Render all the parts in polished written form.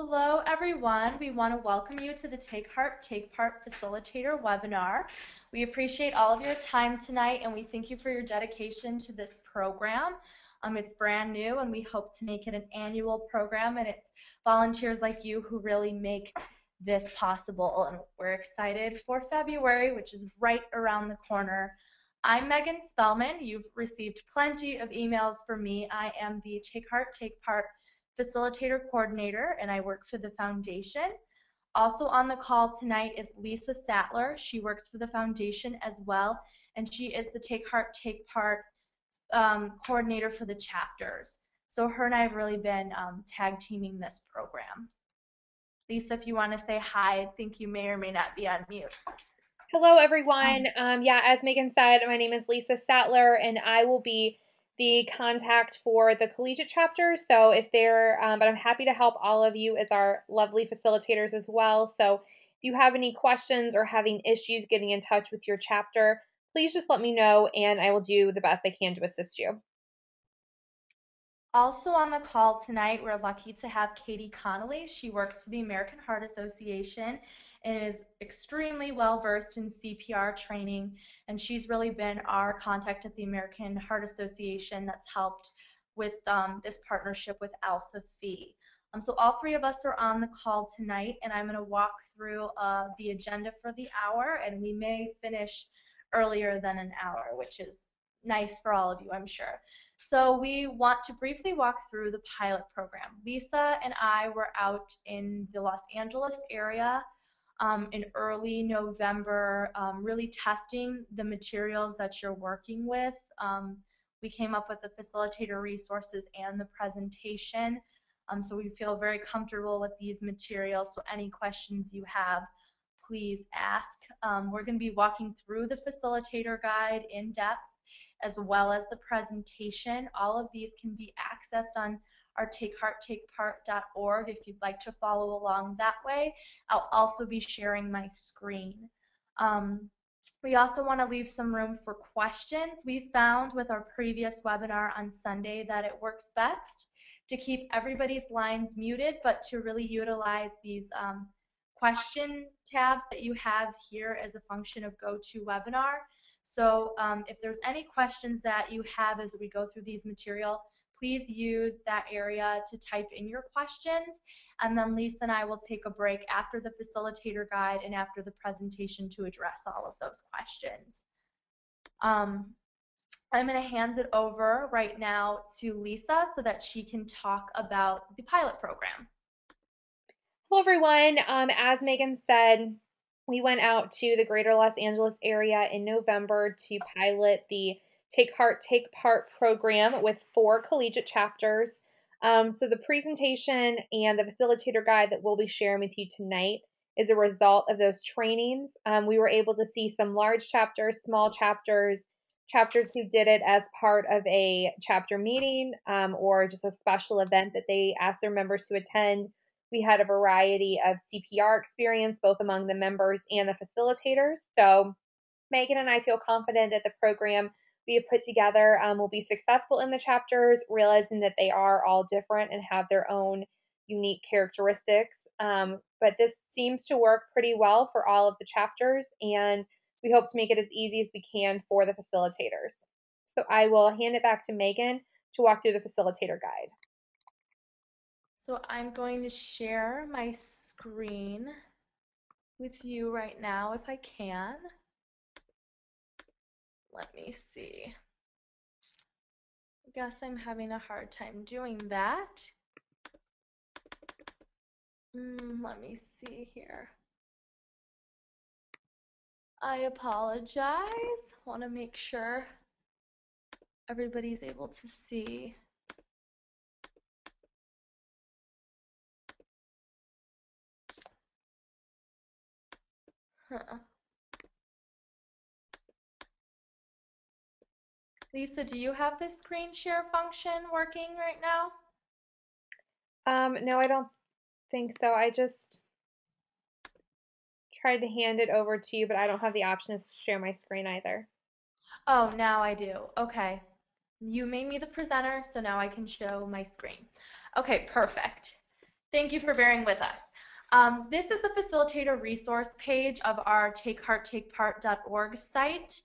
Hello, everyone. We want to welcome you to the Take Heart, Take Part Facilitator webinar. We appreciate all of your time tonight, and we thank you for your dedication to this program. It's brand new, and we hope to make it an annual program, and it's volunteers like you who really make this possible, and we're excited for February, which is right around the corner. I'm Megan Spellman. You've received plenty of emails from me. I am the Take Heart, Take Part Facilitator Coordinator, and I work for the foundation. Also on the call tonight is Lisa Sattler. She works for the foundation as well, and she is the Take Heart, Take Part coordinator for the chapters. So her and I have really been tag teaming this program. Lisa, if you want to say hi, I think you may or may not be on mute. Hello, everyone. As Megan said, my name is Lisa Sattler, and I will be the contact for the Collegiate chapter. So but I'm happy to help all of you as our lovely facilitators as well. So if you have any questions or having issues getting in touch with your chapter, please just let me know, and I will do the best I can to assist you. Also on the call tonight, we're lucky to have Katie Connolly. She works for the American Heart Association and is extremely well versed in CPR training, and she's really been our contact at the American Heart Association that's helped with this partnership with Alpha Phi. So all three of us are on the call tonight, and I'm going to walk through the agenda for the hour, and we may finish earlier than an hour, which is nice for all of you, I'm sure. So we want to briefly walk through the pilot program. Lisa and I were out in the Los Angeles area in early November, really testing the materials that you're working with. We came up with the facilitator resources and the presentation. So we feel very comfortable with these materials. So any questions you have, please ask. We're going to be walking through the facilitator guide in depth, as well as the presentation. All of these can be accessed on our takehearttakepart.org if you'd like to follow along that way. I'll also be sharing my screen. We also want to leave some room for questions. We found with our previous webinar on Sunday that it works best to keep everybody's lines muted, but to really utilize these question tabs that you have here as a function of GoToWebinar. So if there's any questions that you have as we go through these material, please use that area to type in your questions, and then Lisa and I will take a break after the facilitator guide and after the presentation to address all of those questions. I'm going to hand it over right now to Lisa so that she can talk about the pilot program. Hello, everyone. As Megan said, we went out to the greater Los Angeles area in November to pilot the Take Heart, Take Part program with 4 collegiate chapters. So the presentation and the facilitator guide that we'll be sharing with you tonight is a result of those trainings. We were able to see some large chapters, small chapters, chapters who did it as part of a chapter meeting or just a special event that they asked their members to attend. We had a variety of CPR experience, both among the members and the facilitators. So Megan and I feel confident that the program we have put together will be successful in the chapters, realizing that they are all different and have their own unique characteristics. But this seems to work pretty well for all of the chapters, and we hope to make it as easy as we can for the facilitators. So I will hand it back to Megan to walk through the facilitator guide. So I'm going to share my screen with you right now if I can. Let me see. I guess I'm having a hard time doing that. Let me see here. I apologize. Want to make sure everybody's able to see. Lisa, do you have the screen share function working right now? No, I don't think so. I just tried to hand it over to you, but I don't have the option to share my screen either. Oh, now I do. Okay. You made me the presenter, so now I can show my screen. Okay, perfect. Thank you for bearing with us. This is the facilitator resource page of our takehearttakepart.org site.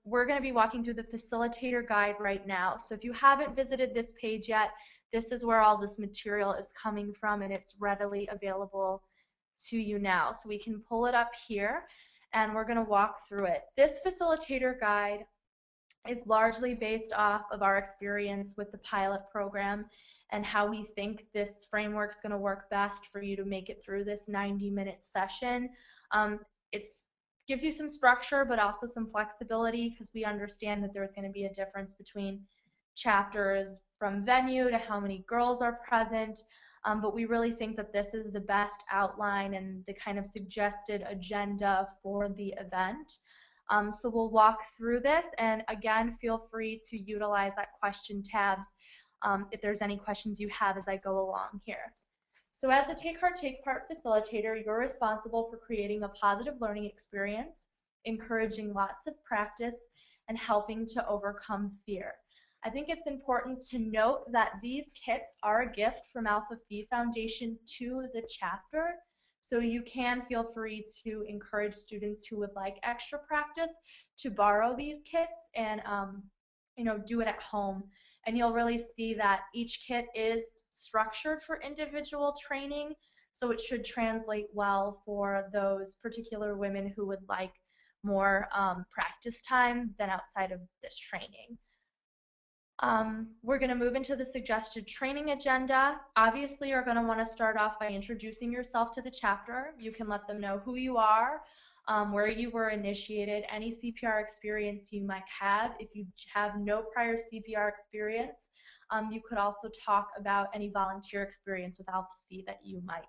We're going to be walking through the facilitator guide right now. So if you haven't visited this page yet, this is where all this material is coming from, and it's readily available to you now. So we can pull it up here, and we're going to walk through it. This facilitator guide is largely based off of our experience with the pilot program and how we think this framework is going to work best for you to make it through this 90-minute session. It gives you some structure, but also some flexibility, because we understand that there's going to be a difference between chapters from venue to how many girls are present. But we really think that this is the best outline and the kind of suggested agenda for the event. So we'll walk through this, and again, feel free to utilize that question tabs if there's any questions you have as I go along here. So as the Take Heart, Take Part facilitator, you're responsible for creating a positive learning experience, encouraging lots of practice, and helping to overcome fear. I think it's important to note that these kits are a gift from Alpha Phi Foundation to the chapter. So you can feel free to encourage students who would like extra practice to borrow these kits and do it at home. And you'll really see that each kit is structured for individual training, so it should translate well for those particular women who would like more practice time than outside of this training. We're going to move into the suggested training agenda. Obviously, you're going to want to start off by introducing yourself to the chapter. You can let them know who you are, where you were initiated, any CPR experience you might have. If you have no prior CPR experience, you could also talk about any volunteer experience with Alpha Phi that you might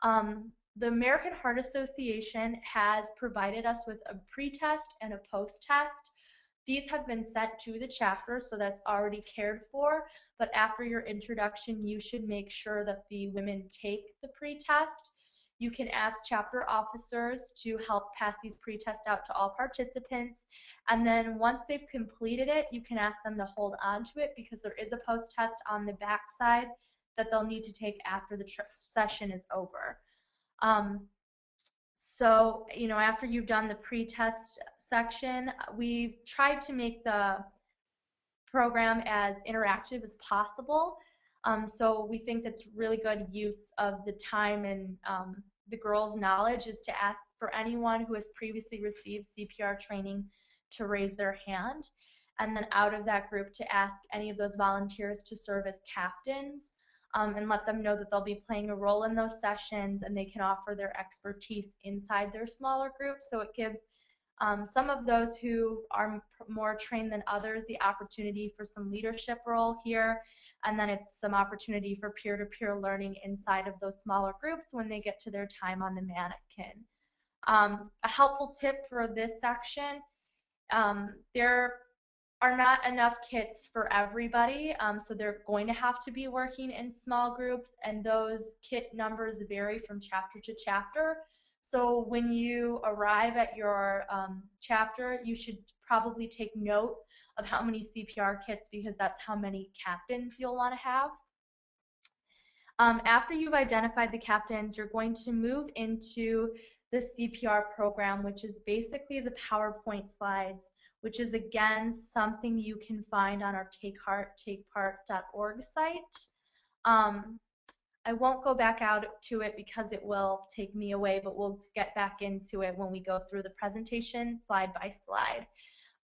have. The American Heart Association has provided us with a pre-test and a post-test. These have been sent to the chapter, so that's already cared for, but after your introduction, you should make sure that the women take the pre-test. You can ask chapter officers to help pass these pre-tests out to all participants, and then once they've completed it, you can ask them to hold on to it, because there is a post-test on the back side that they'll need to take after the session is over. So, after you've done the pre-test section, we tried to make the program as interactive as possible. So we think it's really good use of the time and the girls' knowledge is to ask for anyone who has previously received CPR training to raise their hand, and then out of that group to ask any of those volunteers to serve as captains. And let them know that they'll be playing a role in those sessions, and they can offer their expertise inside their smaller groups. So it gives some of those who are more trained than others the opportunity for some leadership role here, and then it's some opportunity for peer-to-peer learning inside of those smaller groups when they get to their time on the mannequin. A helpful tip for this section, there are not enough kits for everybody, so they're going to have to be working in small groups, and those kit numbers vary from chapter to chapter. So when you arrive at your chapter, you should probably take note of how many CPR kits, because that's how many captains you'll want to have. After you've identified the captains, you're going to move into the CPR program, which is basically the PowerPoint slides, which is again something you can find on our takehearttakepart.org site. I won't go back out to it because it will take me away, but we'll get back into it when we go through the presentation slide by slide.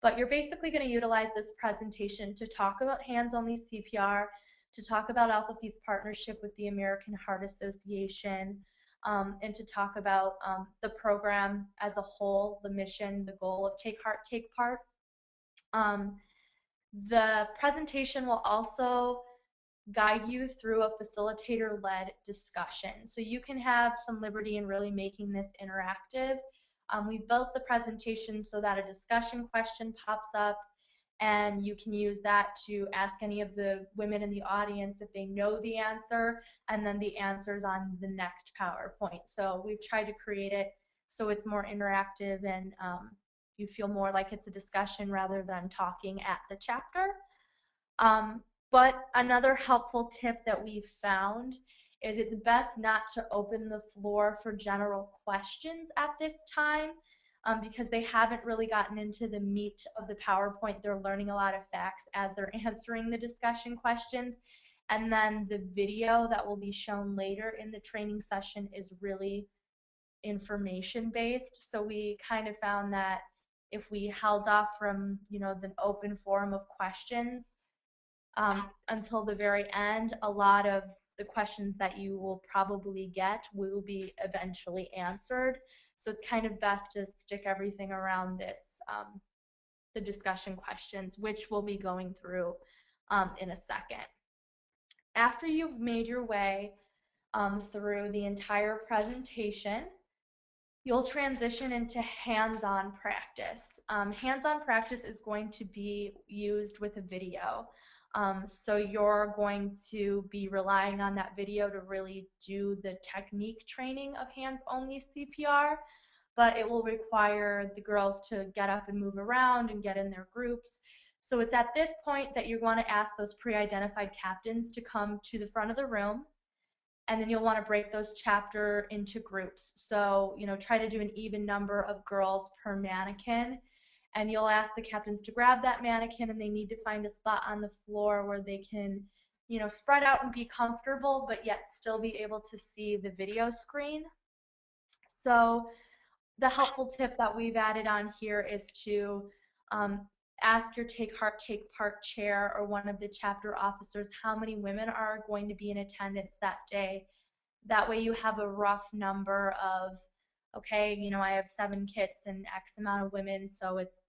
But you're basically going to utilize this presentation to talk about Hands-Only CPR, to talk about Alpha Phi's partnership with the American Heart Association, and to talk about the program as a whole, the mission, the goal of Take Heart, Take Part. The presentation will also guide you through a facilitator-led discussion. So you can have some liberty in really making this interactive. We built the presentation so that a discussion question pops up, and you can use that to ask any of the women in the audience if they know the answer, and then the answers on the next PowerPoint. So we've tried to create it so it's more interactive and you feel more like it's a discussion rather than talking at the chapter. But another helpful tip that we've found is it's best not to open the floor for general questions at this time, because they haven't really gotten into the meat of the PowerPoint. They're learning a lot of facts as they're answering the discussion questions. And then the video that will be shown later in the training session is really information based. So we kind of found that if we held off from, the open forum of questions until the very end, a lot of the questions that you will probably get will be eventually answered. So it's kind of best to stick everything around this, the discussion questions, which we'll be going through in a second. After you've made your way through the entire presentation, you'll transition into hands-on practice. Hands-on practice is going to be used with a video. So you're going to be relying on that video to really do the technique training of hands-only CPR, but it will require the girls to get up and move around and get in their groups. So it's at this point that you're going to ask those pre-identified captains to come to the front of the room, and then you'll want to break those chapter into groups. So, try to do an even number of girls per mannequin, and you'll ask the captains to grab that mannequin, and they need to find a spot on the floor where they can, spread out and be comfortable, but yet still be able to see the video screen. So the helpful tip that we've added on here is to ask your take part chair or one of the chapter officers how many women are going to be in attendance that day. That way you have a rough number of, okay, I have 7 kits and X amount of women, so it's,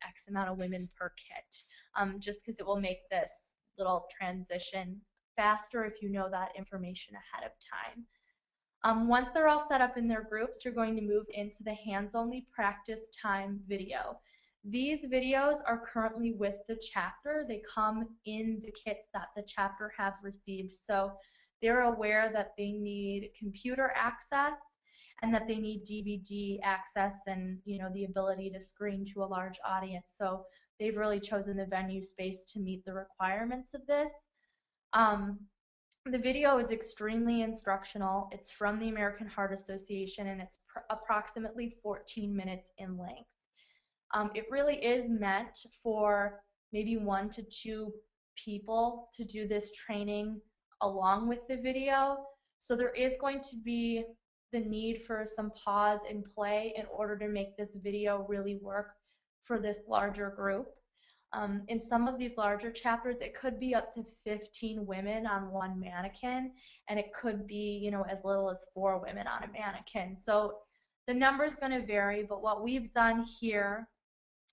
X amount of women per kit, just because it will make this little transition faster if you know that information ahead of time. Once they're all set up in their groups, you're going to move into the hands-only practice time video. These videos are currently with the chapter. They come in the kits that the chapter have received. So they're aware that they need computer access and that they need DVD access and, the ability to screen to a large audience. So they've really chosen the venue space to meet the requirements of this. The video is extremely instructional. It's from the American Heart Association, and it's approximately 14 minutes in length. It really is meant for maybe 1 to 2 people to do this training along with the video. So there is going to be the need for some pause and play in order to make this video really work for this larger group. In some of these larger chapters, it could be up to 15 women on one mannequin, and it could be, as little as 4 women on a mannequin. So the number is going to vary, but what we've done here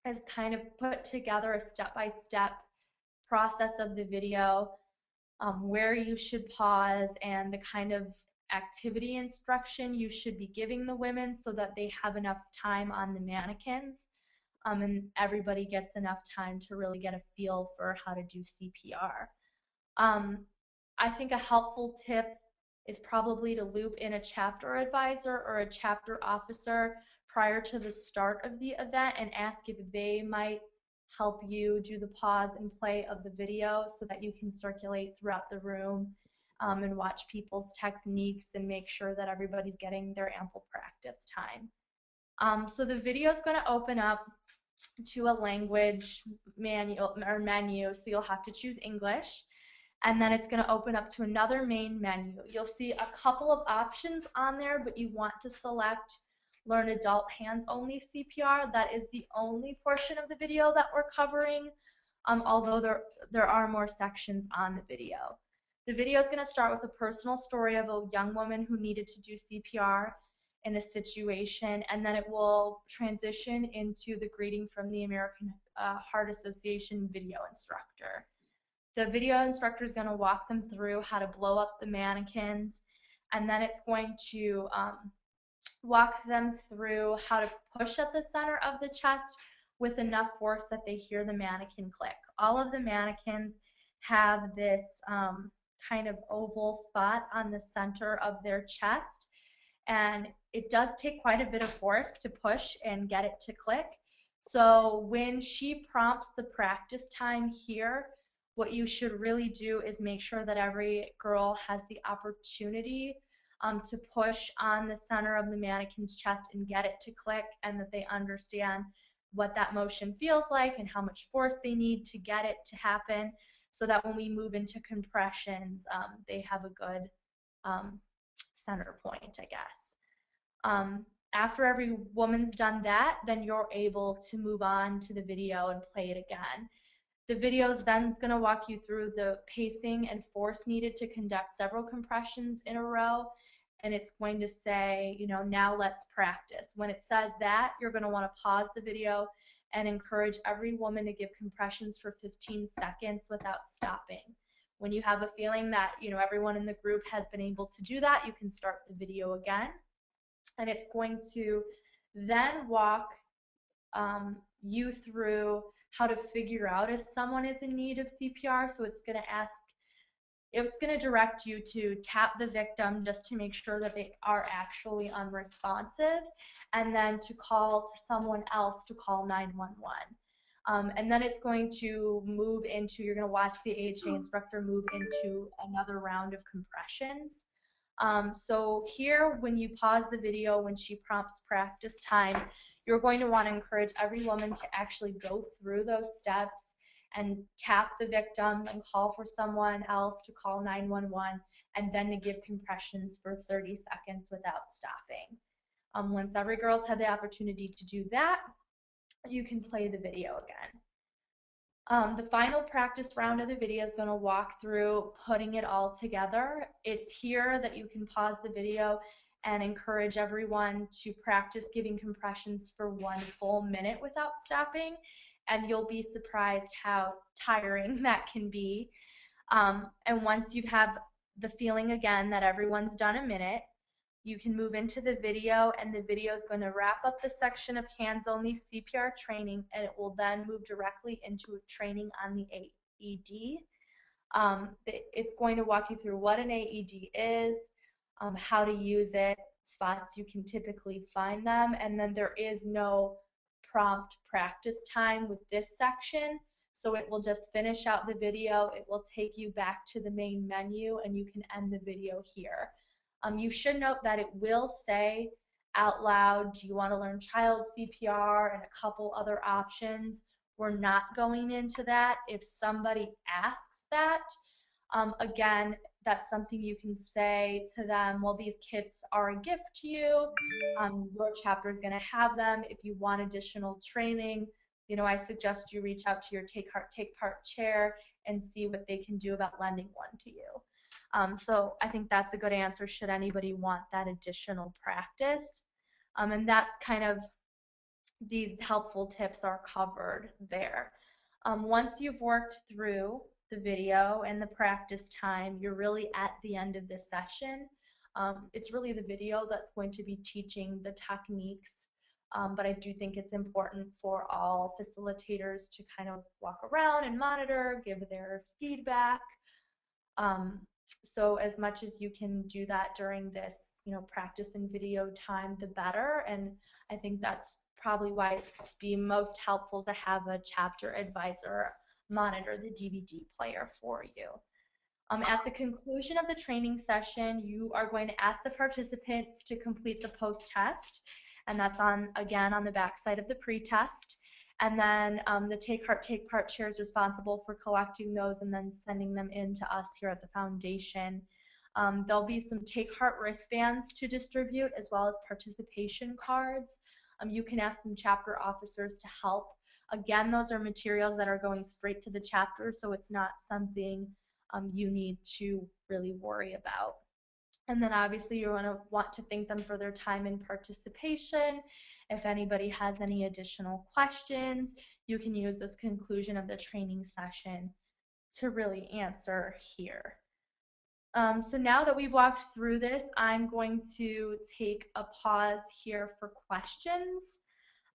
is kind of put together a step-by-step process of the video, where you should pause and the kind of activity instruction you should be giving the women so that they have enough time on the mannequins. And everybody gets enough time to really get a feel for how to do CPR. I think a helpful tip is probably to loop in a chapter advisor or a chapter officer prior to the start of the event and ask if they might help you do the pause and play of the video so that you can circulate throughout the room and watch people's techniques and make sure that everybody's getting their ample practice time. So the video is going to open up to a language manual or menu, so you'll have to choose English, and then it's going to open up to another main menu. You'll see a couple of options on there, but you want to select Learn Adult Hands-Only CPR. That is the only portion of the video that we're covering, although there are more sections on the video. The video is going to start with a personal story of a young woman who needed to do CPR in a situation, and then it will transition into the greeting from the American Heart Association video instructor. The video instructor is going to walk them through how to blow up the mannequins, and then it's going to walk them through how to push at the center of the chest with enough force that they hear the mannequin click. All of the mannequins have this kind of oval spot on the center of their chest, and it does take quite a bit of force to push and get it to click. So when she prompts the practice time here, what you should really do is make sure that every girl has the opportunity to push on the center of the mannequin's chest and get it to click, and that they understand what that motion feels like and how much force they need to get it to happen, so that when we move into compressions, they have a good center point, I guess. After every woman's done that, then you're able to move on to the video and play it again. The video is then going to walk you through the pacing and force needed to conduct several compressions in a row. And it's going to say, you know, now let's practice. When it says that, you're going to want to pause the video and encourage every woman to give compressions for 15 seconds without stopping. When you have a feeling that, you know, everyone in the group has been able to do that, you can start the video again. And it's going to then walk you through how to figure out if someone is in need of CPR. So it's going to direct you to tap the victim just to make sure that they are actually unresponsive, and then to call to someone else to call 911. And then it's going to move into, you're going to watch the AHA instructor move into another round of compressions. So here, when you pause the video, when she prompts practice time, you're going to want to encourage every woman to actually go through those steps and tap the victim and call for someone else to call 911, and then to give compressions for 30 seconds without stopping. Once every girl's had the opportunity to do that, you can play the video again. The final practice round of the video is going to walk through putting it all together. It's here that you can pause the video and encourage everyone to practice giving compressions for 1 full minute without stopping, and you'll be surprised how tiring that can be. And once you have the feeling again that everyone's done a minute, you can move into the video, and the video is going to wrap up the section of hands-only CPR training, and it will then move directly into training on the AED. It's going to walk you through what an AED is, how to use it, spots you can typically find them, and then there is no prompt practice time with this section. So it will just finish out the video, it will take you back to the main menu, and you can end the video here. You should note that it will say out loud, do you want to learn child CPR, and a couple other options. We're not going into that. If somebody asks that, again, that's something you can say to them, well, these kits are a gift to you. Your chapter is going to have them. If you want additional training, you know, I suggest you reach out to your Take Part chair and see what they can do about lending one to you. So I think that's a good answer should anybody want that additional practice. And that's kind of, these helpful tips are covered there. Once you've worked through the video and the practice time, you're really at the end of this session. It's really the video that's going to be teaching the techniques, but I do think it's important for all facilitators to kind of walk around and monitor, give their feedback. So as much as you can do that during this, you know, practice and video time, the better. And I think that's probably why it's be most helpful to have a chapter advisor monitor the DVD player for you. At the conclusion of the training session, you are going to ask the participants to complete the post-test, and that's again on the back side of the pre-test. And then the Take Part chair is responsible for collecting those and then sending them in to us here at the foundation. There'll be some Take Heart wristbands to distribute, as well as participation cards. You can ask some chapter officers to help. Again, those are materials that are going straight to the chapter, so it's not something you need to really worry about. And then obviously you're going to want to thank them for their time and participation. If anybody has any additional questions, you can use this conclusion of the training session to really answer here. So now that we've walked through this, I'm going to take a pause here for questions.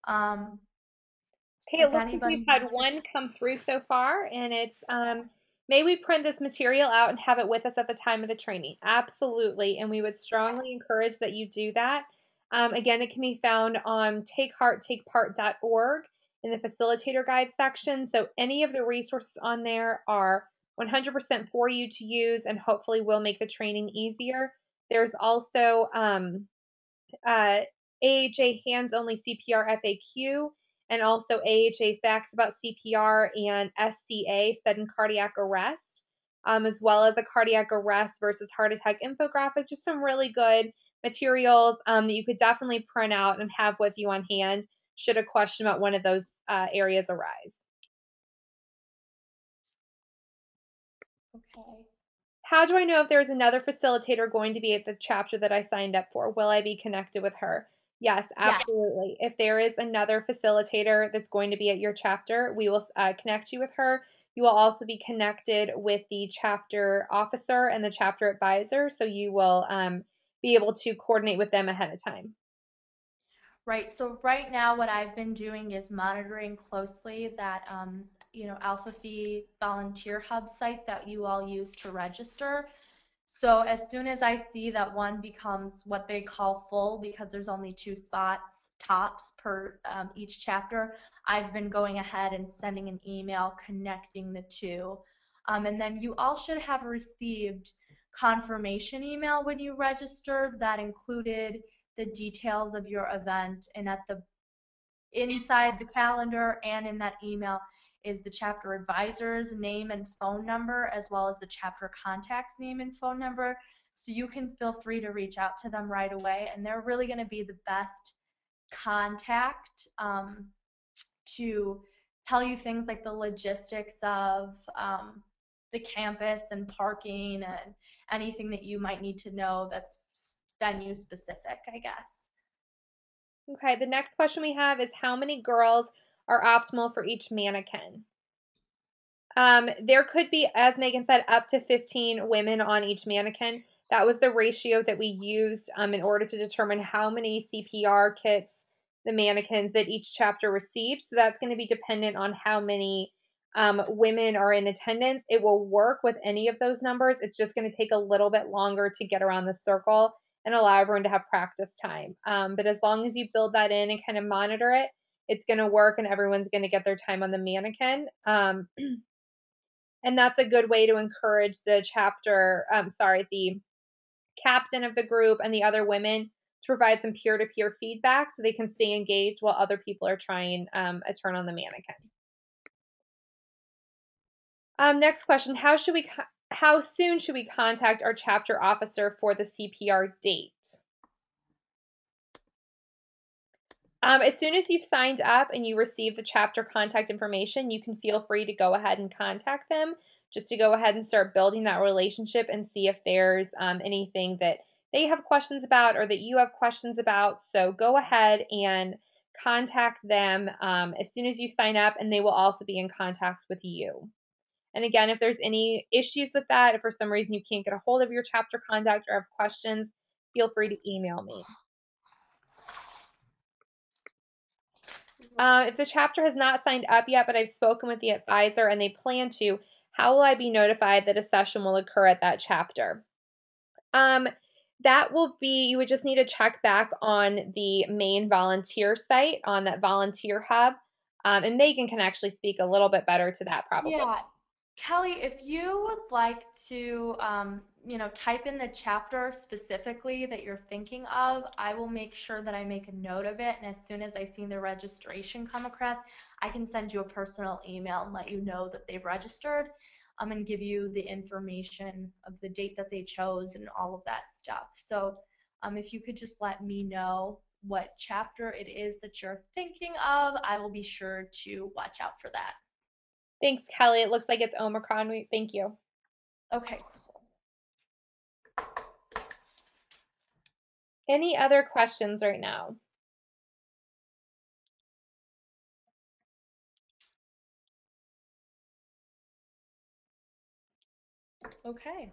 Okay, it looks like we've had one come through so far, and it's, may we print this material out and have it with us at the time of the training? Absolutely, and we would strongly encourage that you do that. Again, it can be found on takehearttakepart.org in the facilitator guide section. So any of the resources on there are 100% for you to use and hopefully will make the training easier. There's also AHA Hands-Only CPR FAQ, and also AHA Facts About CPR and SCA Sudden Cardiac Arrest, as well as a cardiac arrest versus heart attack infographic. Just some really good materials that you could definitely print out and have with you on hand should a question about one of those areas arise. Okay. How do I know if there's another facilitator going to be at the chapter that I signed up for? Will I be connected with her? Yes, Yes. absolutely. If there is another facilitator that's going to be at your chapter, we will connect you with her. You will also be connected with the chapter officer and the chapter advisor, so you will be able to coordinate with them ahead of time. Right. So right now, what I've been doing is monitoring closely that, Alpha Phi Volunteer Hub site that you all use to register. So as soon as I see that one becomes what they call full, because there's only 2 spots tops per each chapter, I've been going ahead and sending an email connecting the two. And then you all should have received confirmation email when you registered that included the details of your event, and at the inside the calendar and in that email is the chapter advisor's name and phone number, as well as the chapter contact's name and phone number, so you can feel free to reach out to them right away, and they're really going to be the best contact to tell you things like the logistics of the campus and parking and anything that you might need to know that's venue specific, I guess. Okay, the next question we have is how many girls are optimal for each mannequin? There could be, as Megan said, up to 15 women on each mannequin. That was the ratio that we used in order to determine how many CPR kits the mannequins that each chapter received. So that's going to be dependent on how many women are in attendance. It will work with any of those numbers. It's just going to take a little bit longer to get around the circle and allow everyone to have practice time. But as long as you build that in and kind of monitor it, it's going to work and everyone's going to get their time on the mannequin. And that's a good way to encourage the the captain of the group and the other women to provide some peer-to-peer feedback so they can stay engaged while other people are trying a turn on the mannequin. Next question, how soon should we contact our chapter officer for the CPR date? As soon as you've signed up and you receive the chapter contact information, you can feel free to go ahead and contact them just to go ahead and start building that relationship and see if there's anything that they have questions about or that you have questions about. So go ahead and contact them as soon as you sign up, and they will also be in contact with you. And again, if there's any issues with that, if for some reason you can't get a hold of your chapter contact or have questions, feel free to email me. If the chapter has not signed up yet, but I've spoken with the advisor and they plan to, how will I be notified that a session will occur at that chapter? That will be, you would just need to check back on the main volunteer site on that volunteer hub. And Megan can actually speak a little bit better to that probably. Yeah, Kelly, if you would like to, type in the chapter specifically that you're thinking of, I will make sure that I make a note of it. And as soon as I see the registration come across, I can send you a personal email and let you know that they've registered, and give you the information of the date that they chose and all of that stuff. So, if you could just let me know what chapter it is that you're thinking of, I will be sure to watch out for that. Thanks, Kelly. It looks like it's Omicron. Thank you. Okay. Any other questions right now? Okay.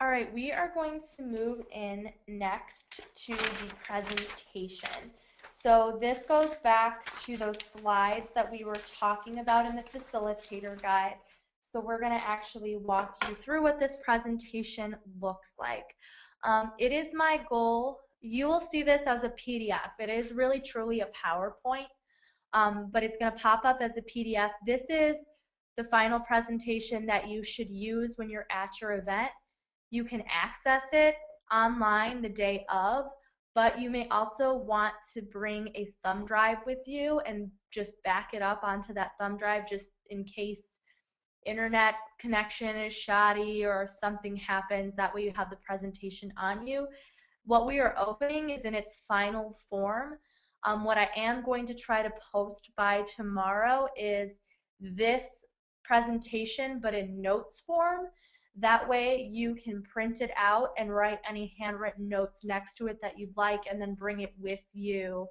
All right, we are going to move in next to the presentation. So this goes back to those slides that we were talking about in the facilitator guide. So we're going to actually walk you through what this presentation looks like. It is my goal, you will see this as a PDF. It is really truly a PowerPoint, but it's going to pop up as a PDF. This is the final presentation that you should use when you're at your event. You can access it online the day of, but you may also want to bring a thumb drive with you and just back it up onto that thumb drive just in case internet connection is shoddy or something happens. That way you have the presentation on you. What we are opening is in its final form. What I am going to try to post by tomorrow is this presentation, but in notes form. That way you can print it out and write any handwritten notes next to it that you'd like, and then bring it with you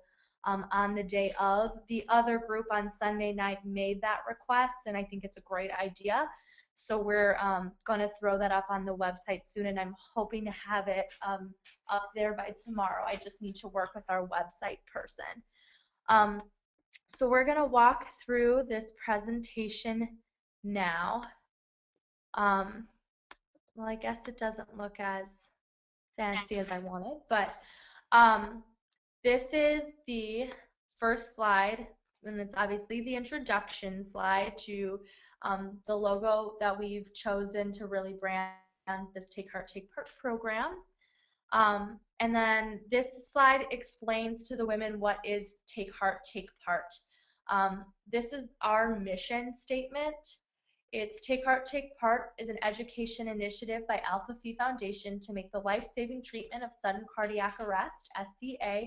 on the day of. The other group on Sunday night made that request, and I think it's a great idea. So we're going to throw that up on the website soon, and I'm hoping to have it up there by tomorrow. I just need to work with our website person. So we're going to walk through this presentation now. Well, I guess it doesn't look as fancy as I wanted, but this is the first slide, and it's obviously the introduction slide to the logo that we've chosen to really brand this Take Heart, Take Part program. And then this slide explains to the women what is Take Heart, Take Part. This is our mission statement. It's Take Heart, Take Part is an education initiative by Alpha Phi Foundation to make the life-saving treatment of sudden cardiac arrest, SCA,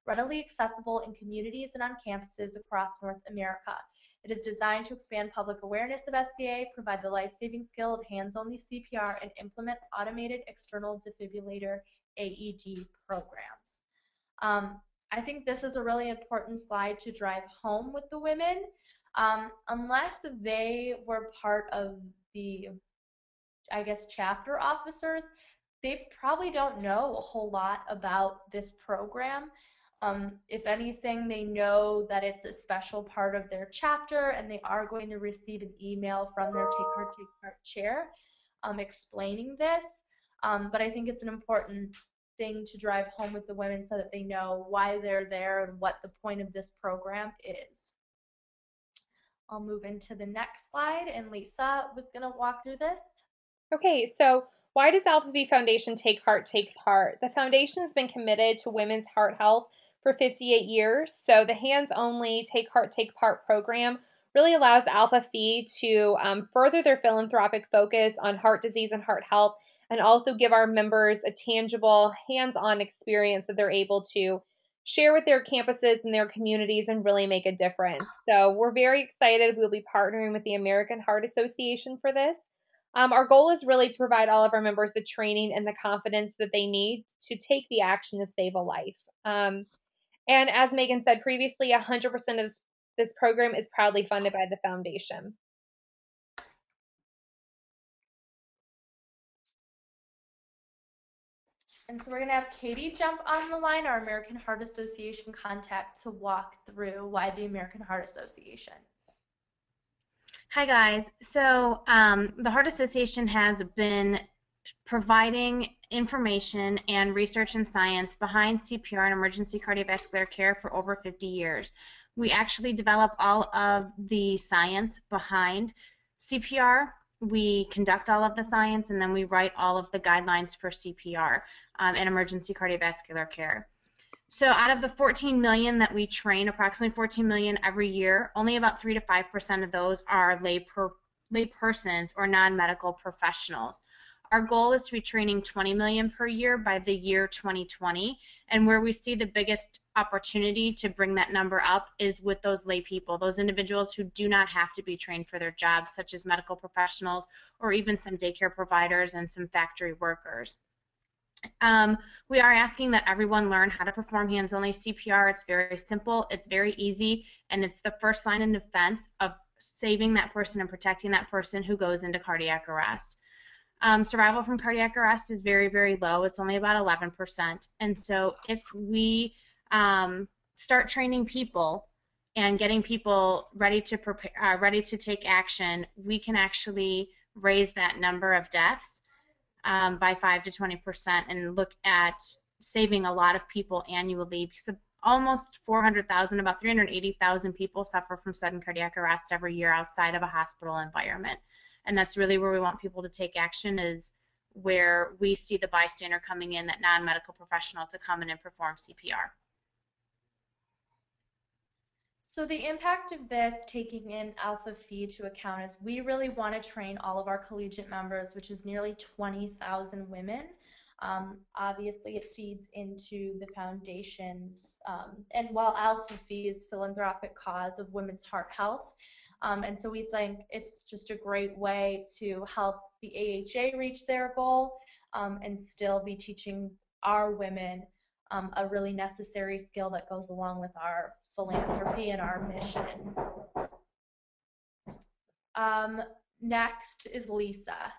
readily accessible in communities and on campuses across North America. It is designed to expand public awareness of SCA, provide the life-saving skill of hands-only CPR, and implement automated external defibrillator AED programs. I think this is a really important slide to drive home with the women. Unless they were part of the, I guess, chapter officers, they probably don't know a whole lot about this program. If anything, they know that it's a special part of their chapter, and they are going to receive an email from their Take Heart, Take Part chair explaining this. But I think it's an important thing to drive home with the women so that they know why they're there and what the point of this program is. I'll move into the next slide, and Lisa was going to walk through this. Okay, so why does Alpha Phi Foundation Take Heart, Take Part? The foundation has been committed to women's heart health for 58 years. So the Hands-Only Take Heart, Take Part program really allows Alpha Phi to further their philanthropic focus on heart disease and heart health, and also give our members a tangible, hands-on experience that they're able to share with their campuses and their communities and really make a difference. So we're very excited. We'll be partnering with the American Heart Association for this. Our goal is really to provide all of our members the training and the confidence that they need to take the action to save a life. And as Megan said previously, 100% of this program is proudly funded by the foundation. And so we're going to have Katie jump on the line, our American Heart Association contact, to walk through why the American Heart Association. Hi guys. So the Heart Association has been providing information and research and science behind CPR and emergency cardiovascular care for over 50 years. We actually develop all of the science behind CPR. We conduct all of the science, and then we write all of the guidelines for CPR and emergency cardiovascular care. So out of the 14 million that we train, approximately 14 million every year, only about 3 to 5% of those are lay persons or non-medical professionals. Our goal is to be training 20 million per year by the year 2020, and where we see the biggest opportunity to bring that number up is with those lay people, those individuals who do not have to be trained for their jobs, such as medical professionals or even some daycare providers and some factory workers. We are asking that everyone learn how to perform hands-only CPR. It's very simple, it's very easy, and it's the first line of defense of saving that person and protecting that person who goes into cardiac arrest. Survival from cardiac arrest is very, very low. It's only about 11%. And so if we start training people and getting people ready to prepare, ready to take action, we can actually raise that number of deaths by 5 to 20% and look at saving a lot of people annually, because almost 400,000, about 380,000 people suffer from sudden cardiac arrest every year outside of a hospital environment. And that's really where we want people to take action, is where we see the bystander coming in, that non-medical professional, to come in and perform CPR. So the impact of this, taking in Alpha Phi to account, is we really want to train all of our collegiate members, which is nearly 20,000 women. Obviously, it feeds into the foundation's, and while Alpha Phi is philanthropic cause of women's heart health, and so we think it's just a great way to help the AHA reach their goal, and still be teaching our women a really necessary skill that goes along with our philanthropy and our mission. Next is Lisa.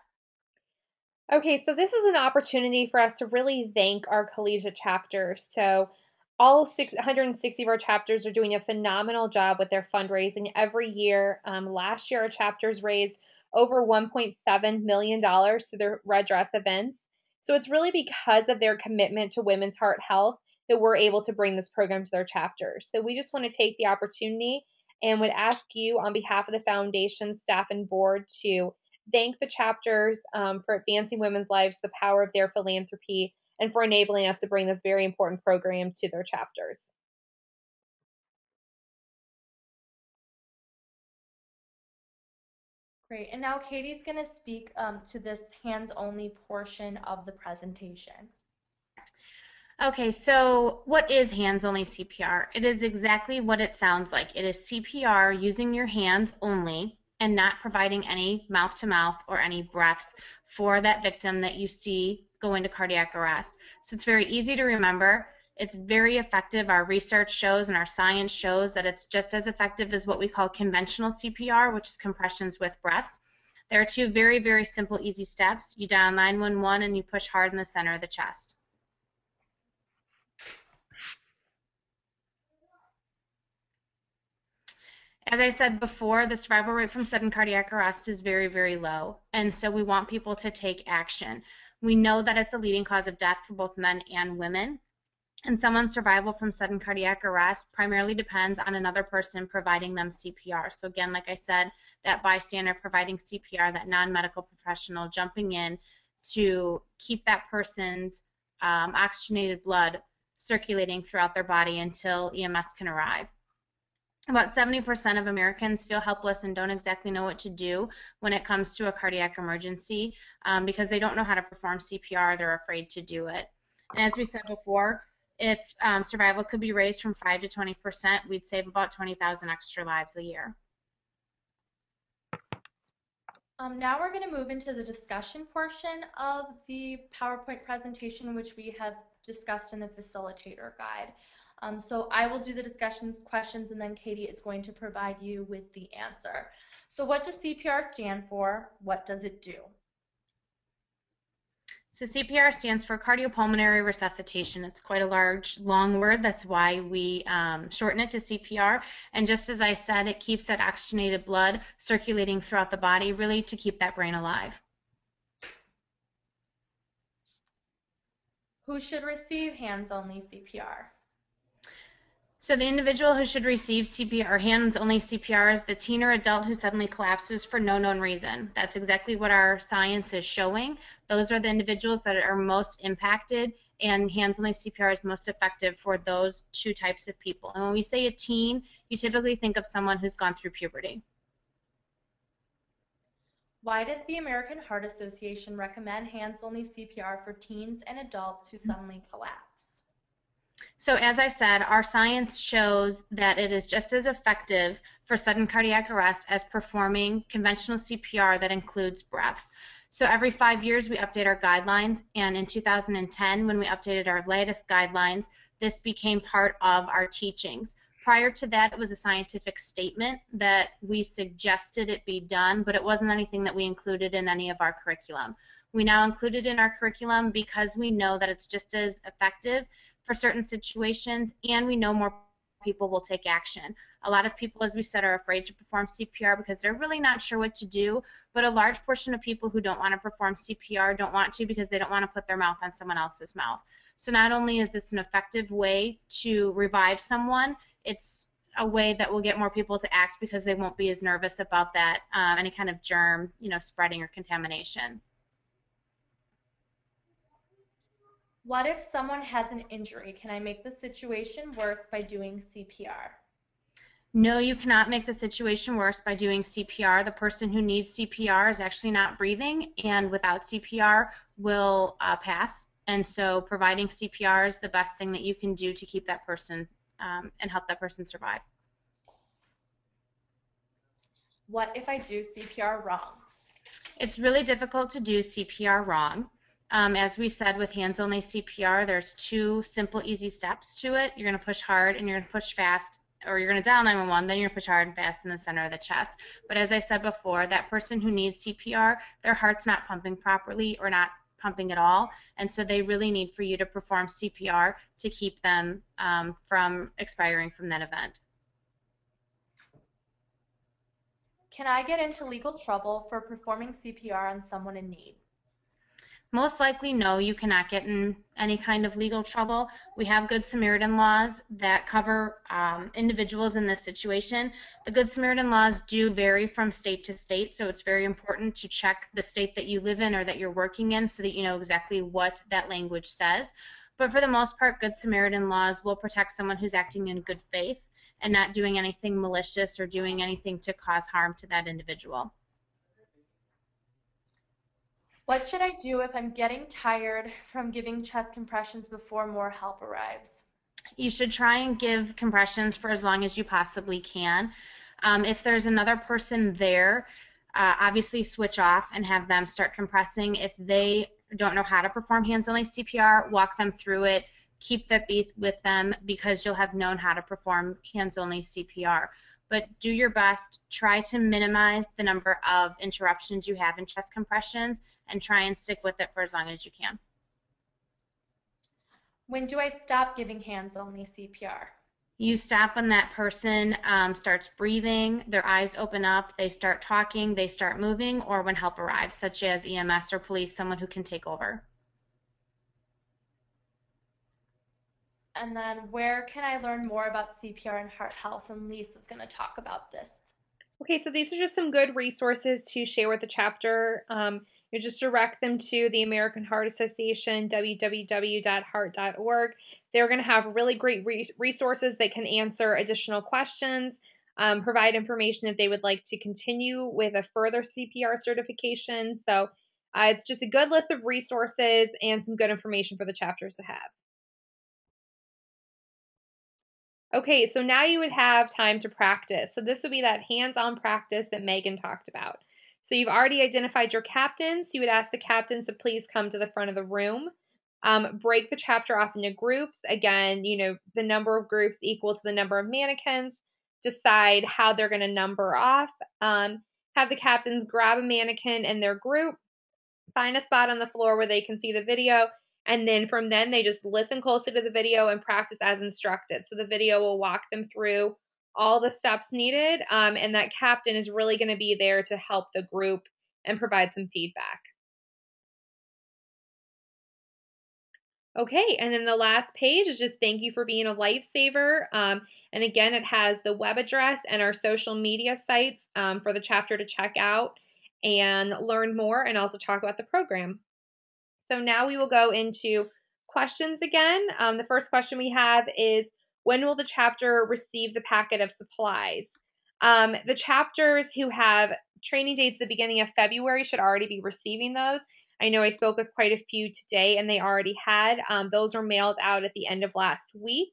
Okay, so this is an opportunity for us to really thank our collegiate chapters. So all 660 of our chapters are doing a phenomenal job with their fundraising every year. Last year, our chapters raised over $1.7 million through their red dress events. So it's really because of their commitment to women's heart health that we're able to bring this program to their chapters. So we just want to take the opportunity and would ask you on behalf of the foundation staff and board to thank the chapters for advancing women's lives, the power of their philanthropy, and for enabling us to bring this very important program to their chapters. Great, and now Katie's going to speak to this hands-only portion of the presentation. Okay, so what is hands-only CPR? It is exactly what it sounds like. It is CPR using your hands only and not providing any mouth-to-mouth or any breaths for that victim that you see go into cardiac arrest. So it's very easy to remember. It's very effective. Our research shows and our science shows that it's just as effective as what we call conventional CPR, which is compressions with breaths. There are two very, very simple, easy steps. You dial 911 and you push hard in the center of the chest. As I said before, the survival rate from sudden cardiac arrest is very, very low, and so we want people to take action. We know that it's a leading cause of death for both men and women, and someone's survival from sudden cardiac arrest primarily depends on another person providing them CPR. So again, like I said, that bystander providing CPR, that non-medical professional jumping in to keep that person's oxygenated blood circulating throughout their body until EMS can arrive. About 70% of Americans feel helpless and don't exactly know what to do when it comes to a cardiac emergency because they don't know how to perform CPR. They're afraid to do it. And as we said before, if survival could be raised from 5 to 20%, we'd save about 20,000 extra lives a year. Now we're going to move into the discussion portion of the PowerPoint presentation, which we have discussed in the Facilitator guide. So I will do the questions, and then Katie is going to provide you with the answer. So what does CPR stand for? What does it do? So CPR stands for cardiopulmonary resuscitation. It's quite a large, long word. That's why we shorten it to CPR. And just as I said, it keeps that oxygenated blood circulating throughout the body, really to keep that brain alive. Who should receive hands-only CPR? So the individual who should receive CPR, hands-only CPR, is the teen or adult who suddenly collapses for no known reason. That's exactly what our science is showing. Those are the individuals that are most impacted, and hands-only CPR is most effective for those two types of people. And when we say a teen, you typically think of someone who's gone through puberty. Why does the American Heart Association recommend hands-only CPR for teens and adults who suddenly collapse? So as I said, our science shows that it is just as effective for sudden cardiac arrest as performing conventional CPR that includes breaths. So every 5 years we update our guidelines, and in 2010, when we updated our latest guidelines, this became part of our teachings. Prior to that, it was a scientific statement that we suggested it be done, but it wasn't anything that we included in any of our curriculum. We now include it in our curriculum because we know that it's just as effective for certain situations, and we know more people will take action. A lot of people, as we said, are afraid to perform CPR because they're really not sure what to do. but a large portion of people who don't want to perform CPR don't want to because they don't want to put their mouth on someone else's mouth. So not only is this an effective way to revive someone, it's a way that will get more people to act because they won't be as nervous about that any kind of germ, spreading or contamination. What if someone has an injury? Can I make the situation worse by doing CPR? No, you cannot make the situation worse by doing CPR. The person who needs CPR is actually not breathing, and without CPR will pass. And so providing CPR is the best thing that you can do to keep that person and help that person survive. What if I do CPR wrong? It's really difficult to do CPR wrong. As we said with hands-only CPR, there's 2 simple, easy steps to it. You're going to push hard and you're going to push fast, or you're going to dial 911, then you're going to push hard and fast in the center of the chest. But as I said before, that person who needs CPR, their heart's not pumping properly or not pumping at all, and so they really need for you to perform CPR to keep them from expiring from that event. Can I get into legal trouble for performing CPR on someone in need? Most likely, no, you cannot get in any kind of legal trouble. We have Good Samaritan laws that cover individuals in this situation. The Good Samaritan laws do vary from state to state, so it's very important to check the state that you live in or that you're working in so that you know exactly what that language says. But for the most part, Good Samaritan laws will protect someone who's acting in good faith and not doing anything malicious or doing anything to cause harm to that individual. What should I do if I'm getting tired from giving chest compressions before more help arrives? You should try and give compressions for as long as you possibly can. If there's another person there, obviously switch off and have them start compressing. If they don't know how to perform hands-only CPR, walk them through it. Keep that beat with them because you'll have known how to perform hands-only CPR. But do your best. Try to minimize the number of interruptions you have in chest compressions and try and stick with it for as long as you can. When do I stop giving hands-only CPR? You stop when that person starts breathing, their eyes open up, they start talking, they start moving, or when help arrives, such as EMS or police, someone who can take over. And then where can I learn more about CPR and heart health? And Lisa's going to talk about this. Okay, so these are just some good resources to share with the chapter. You just direct them to the American Heart Association, www.heart.org. They're going to have really great resources that can answer additional questions, provide information if they would like to continue with a further CPR certification. So it's just a good list of resources and some good information for the chapters to have. Okay, so now you would have time to practice. So this would be that hands-on practice that Megan talked about. So you've already identified your captains. You would ask the captains to please come to the front of the room. Break the chapter off into groups. Again, the number of groups equal to the number of mannequins. Decide how they're going to number off. Have the captains grab a mannequin in their group. Find a spot on the floor where they can see the video. And then from then, they just listen closely to the video and practice as instructed. So the video will walk them through all the steps needed. And that captain is really going to be there to help the group and provide some feedback. Okay, and then the last page is just thank you for being a lifesaver. And again, it has the web address and our social media sites for the chapter to check out and learn more and also talk about the program. So now we will go into questions again. The first question we have is, when will the chapter receive the packet of supplies? The chapters who have training dates at the beginning of February should already be receiving those. I know I spoke with quite a few today and they already had. Those were mailed out at the end of last week.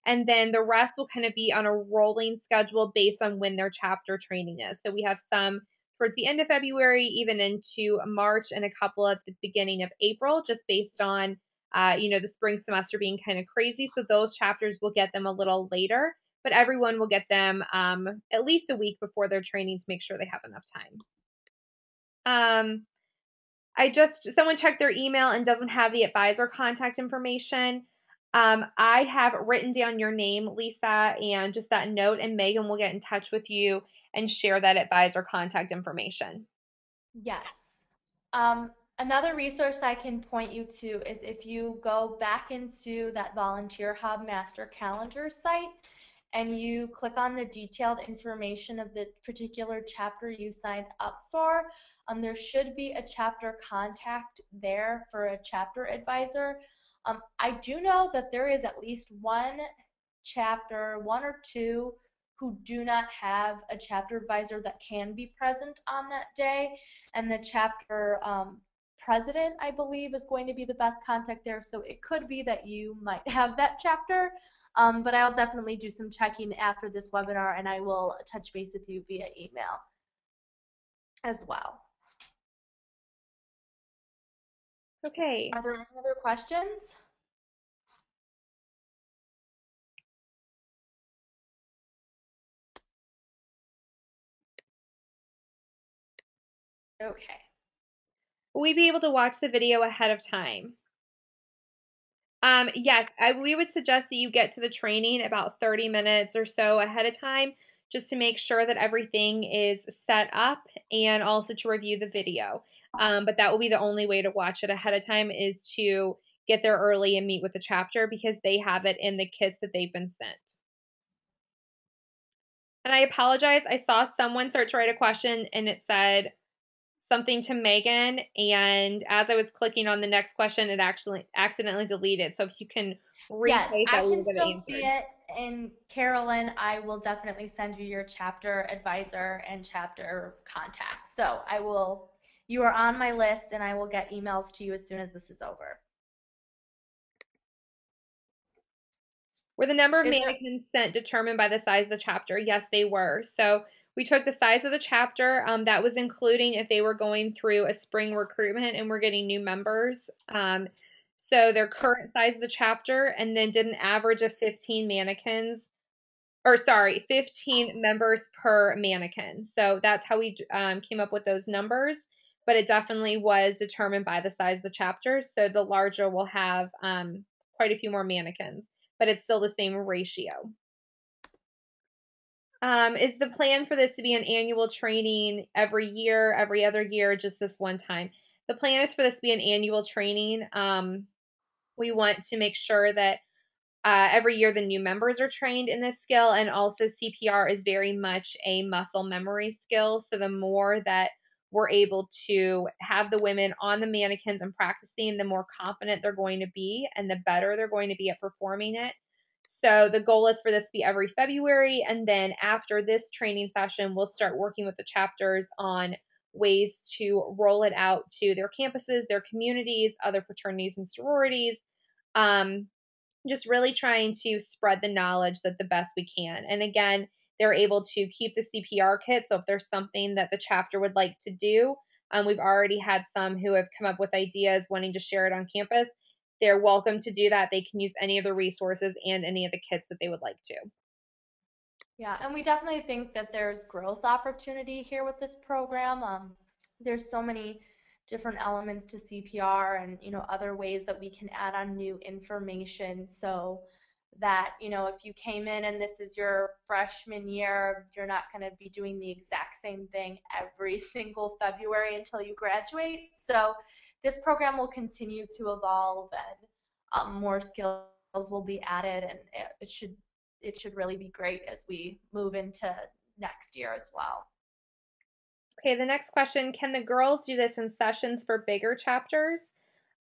And then the rest will kind of be on a rolling schedule based on when their chapter training is. So we have some towards the end of February, even into March, and a couple at the beginning of April, just based on, the spring semester being kind of crazy. So those chapters will get them a little later, but everyone will get them at least a week before their training to make sure they have enough time. Someone checked their email and doesn't have the advisor contact information. I have written down your name, Lisa, and just that note, and Megan will get in touch with you and share that advisor contact information. Yes. Another resource I can point you to is if you go back into that Volunteer Hub Master Calendar site and you click on the detailed information of the particular chapter you signed up for, there should be a chapter contact there for a chapter advisor. I do know that there is at least one chapter, one or two, who do not have a chapter advisor that can be present on that day, and the chapter president, I believe, is going to be the best contact there. So it could be that you might have that chapter, but I'll definitely do some checking after this webinar, and I will touch base with you via email as well. Okay. Are there any other questions? Okay. Will we be able to watch the video ahead of time? Yes, we would suggest that you get to the training about 30 minutes or so ahead of time, just to make sure that everything is set up and also to review the video. But that will be the only way to watch it ahead of time, is to get there early and meet with the chapter, because they have it in the kits that they've been sent. And I apologize, I saw someone start to write a question and it said something to Megan, and as I was clicking on the next question, it actually accidentally deleted. So if you can Yes, retype I that, we will can get it still see answered. it. And Carolyn, I will definitely send you your chapter advisor and chapter contact. So you are on my list, and I will get emails to you as soon as this is over. Were the number of Is there, mannequins sent determined by the size of the chapter? Yes, they were. So we took the size of the chapter. That was including if they were going through a spring recruitment and we're getting new members. So their current size of the chapter, and then did an average of 15 mannequins, or sorry, 15 members per mannequin. So that's how we came up with those numbers. But it definitely was determined by the size of the chapter. So the larger will have quite a few more mannequins, but it's still the same ratio. Is the plan for this to be an annual training every year, every other year, just this one time? The plan is for this to be an annual training. We want to make sure that every year the new members are trained in this skill, and also CPR is very much a muscle memory skill. So the more that we're able to have the women on the mannequins and practicing, the more confident they're going to be and the better they're going to be at performing it. So the goal is for this to be every February, and then after this training session, we'll start working with the chapters on ways to roll it out to their campuses, their communities, other fraternities and sororities. Just really trying to spread the knowledge that the best we can. And again, they're able to keep the CPR kit. So if there's something that the chapter would like to do, we've already had some who have come up with ideas wanting to share it on campus. They're welcome to do that. They can use any of the resources and any of the kits that they would like to. yeah, and we definitely think that there's growth opportunity here with this program. There's so many different elements to CPR, and other ways that we can add on new information, so that if you came in and this is your freshman year, you're not going to be doing the exact same thing every single February until you graduate. So this program will continue to evolve, and more skills will be added, and it should really be great as we move into next year as well. Okay, the next question, can the girls do this in sessions for bigger chapters?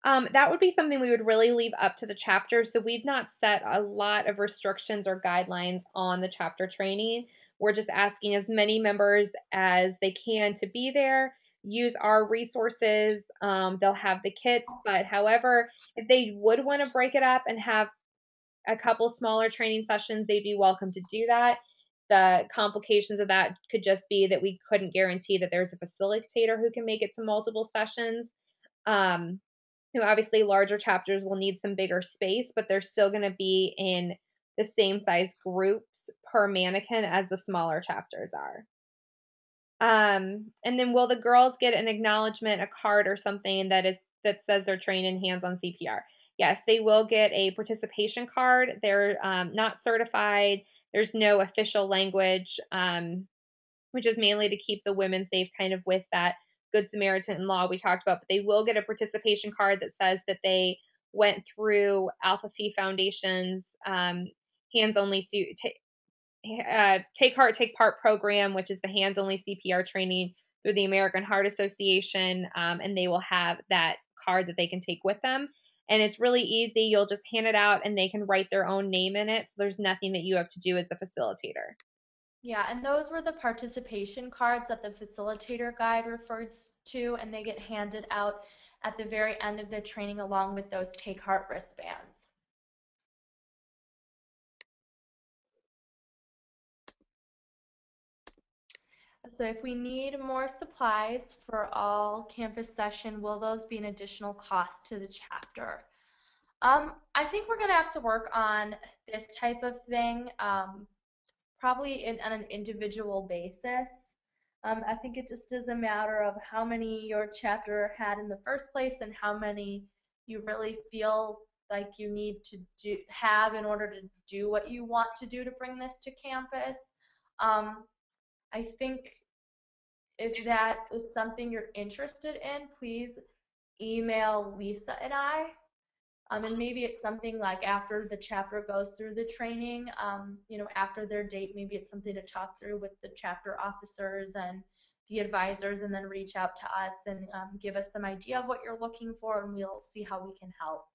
That would be something we would really leave up to the chapter. So we've not set a lot of restrictions or guidelines on the chapter training. We're just asking as many members as they can to be there, use our resources. They'll have the kits, but however, if they would want to break it up and have a couple smaller training sessions, they'd be welcome to do that. The complications of that could just be that we couldn't guarantee that there's a facilitator who can make it to multiple sessions. Obviously larger chapters will need some bigger space, but they're still going to be in the same size groups per mannequin as the smaller chapters are. And then will the girls get an acknowledgement, a card or something that says they're trained in hands-on CPR? Yes, they will get a participation card. They're not certified. There's no official language, which is mainly to keep the women safe, kind of with that Good Samaritan law we talked about, but they will get a participation card that says that they went through Alpha Phi Foundation's Hands-Only Take Heart, Take Part program, which is the Hands-Only CPR training through the American Heart Association, and they will have that card that they can take with them. And it's really easy. You'll just hand it out, and they can write their own name in it, so there's nothing that you have to do as the facilitator. Yeah, and those were the participation cards that the facilitator guide refers to, and they get handed out at the very end of the training along with those Take Heart wristbands. So if we need more supplies for all campus session, will those be an additional cost to the chapter? I think we're gonna have to work on this type of thing, probably on an individual basis. I think it just is a matter of how many your chapter had in the first place and how many you really feel like you need to have in order to do what you want to do to bring this to campus. I think if that is something you're interested in, please email Lisa and I. And maybe it's something like after the chapter goes through the training, after their date, maybe it's something to talk through with the chapter officers and the advisors, and then reach out to us and give us some idea of what you're looking for, and we'll see how we can help.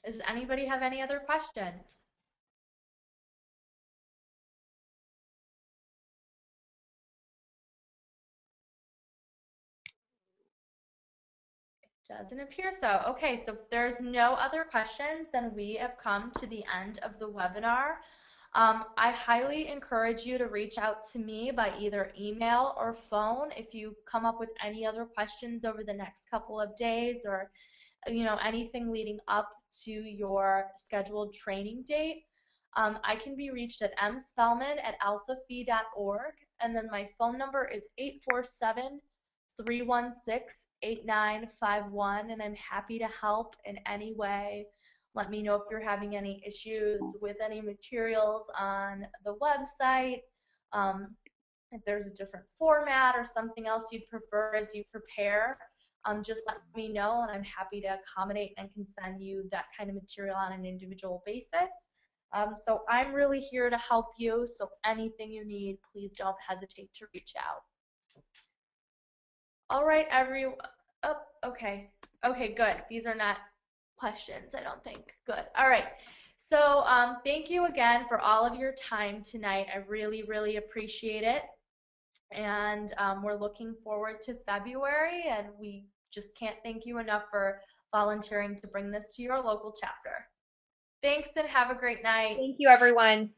Does anybody have any other questions? Doesn't appear so. Okay, so if there's no other questions, then we have come to the end of the webinar. I highly encourage you to reach out to me by either email or phone if you come up with any other questions over the next couple of days, or anything leading up to your scheduled training date. I can be reached at mspellman@alphaphi.org, and then my phone number is 847-316-8951, and I'm happy to help in any way. Let me know if you're having any issues with any materials on the website, if there's a different format or something else you'd prefer as you prepare. Just let me know, and I'm happy to accommodate and can send you that kind of material on an individual basis. So I'm really here to help you, so anything you need, please don't hesitate to reach out. All right, oh, okay. Okay, good. These are not questions, I don't think. Good. All right. So thank you again for all of your time tonight. I really, really appreciate it. And we're looking forward to February, and we just can't thank you enough for volunteering to bring this to your local chapter. Thanks, and have a great night. Thank you, everyone.